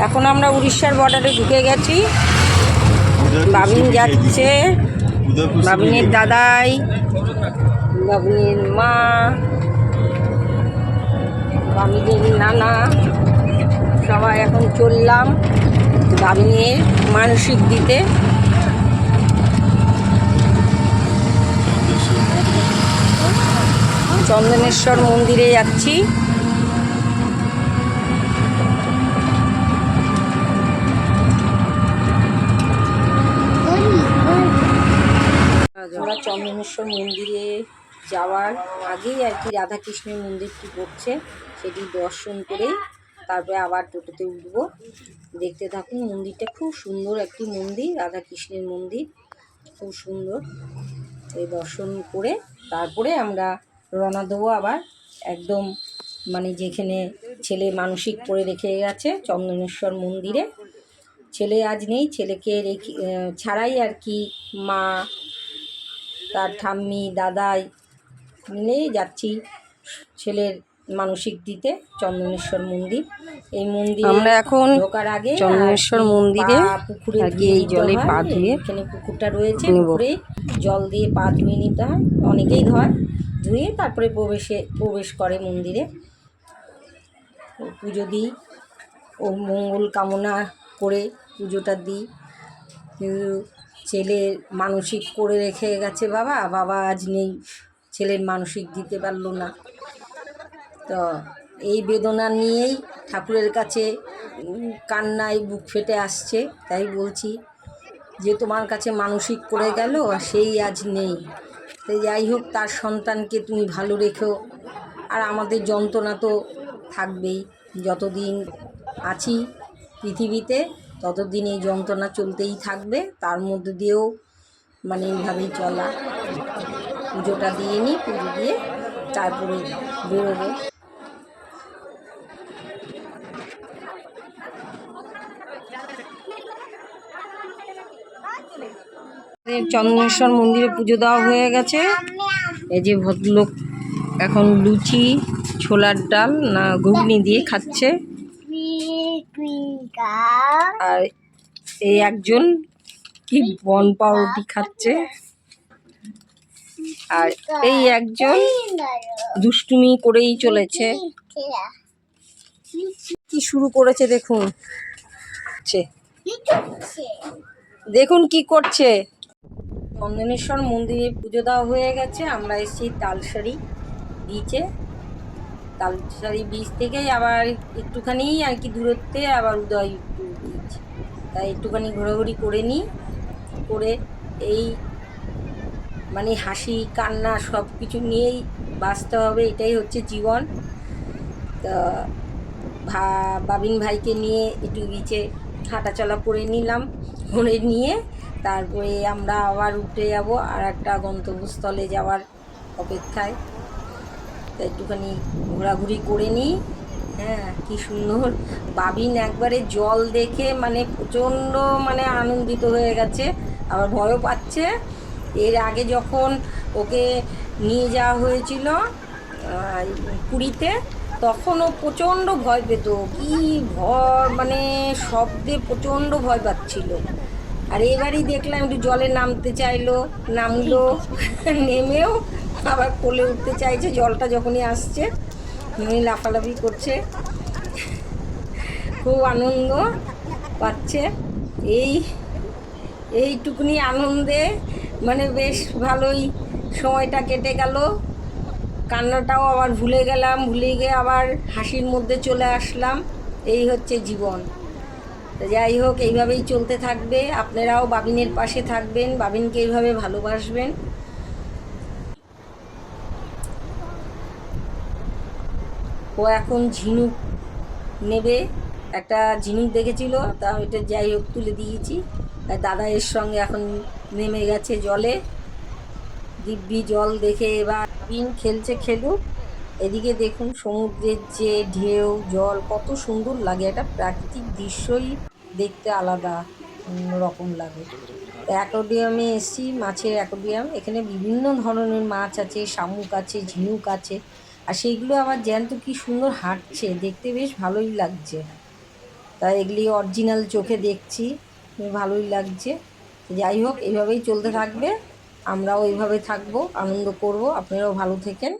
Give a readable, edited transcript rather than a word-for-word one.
এখন আমরা উড়িষ্যার বর্ডারে ঢুকে গেছি। বাবিন যাচ্ছে, বাবিনের দাদাই, বাবিনের মা, বাবিনের নানা, সবাই এখন চললাম বাবিনের মানসিক দিতে। চন্দনেশ্বর মন্দিরে যাচ্ছি। আমরা চন্দনেশ্বর মন্দিরে যাওয়ার আগেই আর কি রাধাকৃষ্ণের মন্দিরটি পড়ছে, সেটি দর্শন করে তারপরে আবার টোটোতে উঠব। দেখতে থাকুন, মন্দিরটা খুব সুন্দর একটি মন্দির, রাধাকৃষ্ণের মন্দির, খুব সুন্দর। এই দর্শন করে তারপরে আমরা রওনা দেবো আবার একদম মানে যেখানে ছেলে মানসিক করে রেখে গেছে চন্দনেশ্বর মন্দিরে। ছেলে আজ নেই, ছেলেকে রেখে ছাড়াই আর কি মা, তার ঠাম্মি, দাদাই মিলেই যাচ্ছি ছেলের মানসিক দিতে চন্দনেশ্বর মন্দির। এই মন্দির আমরা এখন ঢোকার আগে চন্দনেশ্বর মন্দিরে পুকুরে এই জলে পা ধুয়ে, এখানে পুকুরটা রয়েছে, পুকুরে জল দিয়ে পা ধুয়ে নিতে হয়, অনেকেই ধুয়ে তারপরে প্রবেশ করে মন্দিরে। পুজো দিই, ও মঙ্গল কামনা করে পুজোটা দিই। কিন্তু ছেলের মানসিক করে রেখে গেছে বাবা আজ নেই, ছেলের মানসিক দিতে পারলো না। তো এই বেদনা নিয়েই ঠাকুরের কাছে কান্নায় বুক ফেটে আসছে। তাই বলছি যে তোমার কাছে মানসিক করে গেল আর সেই আজ নেই। তাই যাই হোক, তার সন্তানকে তুমি ভালো রেখো। আর আমাদের যন্ত্রণা তো থাকবেই, যতদিন আছি পৃথিবীতে ততদিন এই যন্ত্রণা চলতেই থাকবে। তার মধ্যে দিয়েও মানে এইভাবেই চলা। পুজোটা দিয়ে নিই, পুজো দিয়ে তারপরে বেরোবো। চন্দনেশ্বর মন্দিরে পুজো দেওয়া হয়ে গেছে। এই যে ভদ্রলোক এখন লুচি, ছোলার ডাল না ঘুগনি দিয়ে খাচ্ছে, আর এই একজন কি বন পাউরুটি খাচ্ছে, আর এই একজন দুষ্টুমি করেই চলেছে। কি শুরু করেছে দেখুন, দেখুন কি করছে। চন্দনেশ্বর মন্দিরে পুজো দেওয়া হয়ে গেছে। আমরা এসেছি তালসারি বিচে। তালসারি বিচ থেকেই আবার একটুখানি আর কি দূরত্বে আবার উদয়পুর বিচ, তাই একটুখানি ঘোরাঘুরি করে নিই। করে এই মানে হাসি কান্না সব কিছু নিয়েই বাঁচতে হবে, এটাই হচ্ছে জীবন। তা বাবিন ভাইকে নিয়ে একটু বিচে হাঁটাচলা করে নিলাম, করে নিয়ে তারপরে আমরা আবার উঠে যাব আর একটা গন্তব্যস্থলে যাওয়ার অপেক্ষায়। তা একটুখানি ঘোরাঘুরি করে নিই। হ্যাঁ, কি সুন্দর। বাবিন একবারে জল দেখে মানে প্রচণ্ড মানে আনন্দিত হয়ে গেছে, আবার ভয়ও পাচ্ছে। এর আগে যখন ওকে নিয়ে যাওয়া হয়েছিল পুরীতে, তখনও প্রচণ্ড ভয় পেত, কি ভয় মানে শব্দে প্রচণ্ড ভয় পাচ্ছিল। আর এবারই দেখলাম একটু জলে নামতে চাইলো, নামলো, নেমেও আবার কোলে উঠতে চাইছে জলটা যখনই আসছে, লাফালাফি করছে, খুব আনন্দ পাচ্ছে। এইটুকুনি আনন্দে মানে বেশ ভালোই সময়টা কেটে গেল। কান্নাটাও আবার ভুলে গেলাম, ভুলে গিয়ে আবার হাসির মধ্যে চলে আসলাম। এই হচ্ছে জীবন। যাই হোক, এইভাবেই চলতে থাকবে। আপনারাও বাবিনের পাশে থাকবেন, বাবিনকে এইভাবে ভালোবাসবেন। ও এখন ঝিনুক নেবে, একটা ঝিনুক দেখেছিল, তা ওইটা যাই হোক তুলে দিয়েছি। দাদা এর সঙ্গে এখন নেমে গেছে জলে, দিব্যি জল দেখে এবার বাবিন খেলছে, খেলুক। এদিকে দেখুন সমুদ্রের যে ঢেউ, জল কত সুন্দর লাগে, একটা প্রাকৃতিক দৃশ্যই দেখতে আলাদা রকম লাগে। অ্যাকোয়ারিয়ামে এসেছি, মাছের অ্যাকোয়ারিয়াম, এখানে বিভিন্ন ধরনের মাছ আছে, শামুক আছে, ঝিনুক আছে, আর সেইগুলো আবার জ্যান্ত কি সুন্দর হাঁটছে, দেখতে বেশ ভালোই লাগছে। তাই এগুলি অরিজিনাল চোখে দেখছি, ভালোই লাগছে। যাই হোক, এইভাবেই চলতে থাকবে, আমরাও এইভাবে থাকবো, আনন্দ করব, আপনারাও ভালো থেকেন।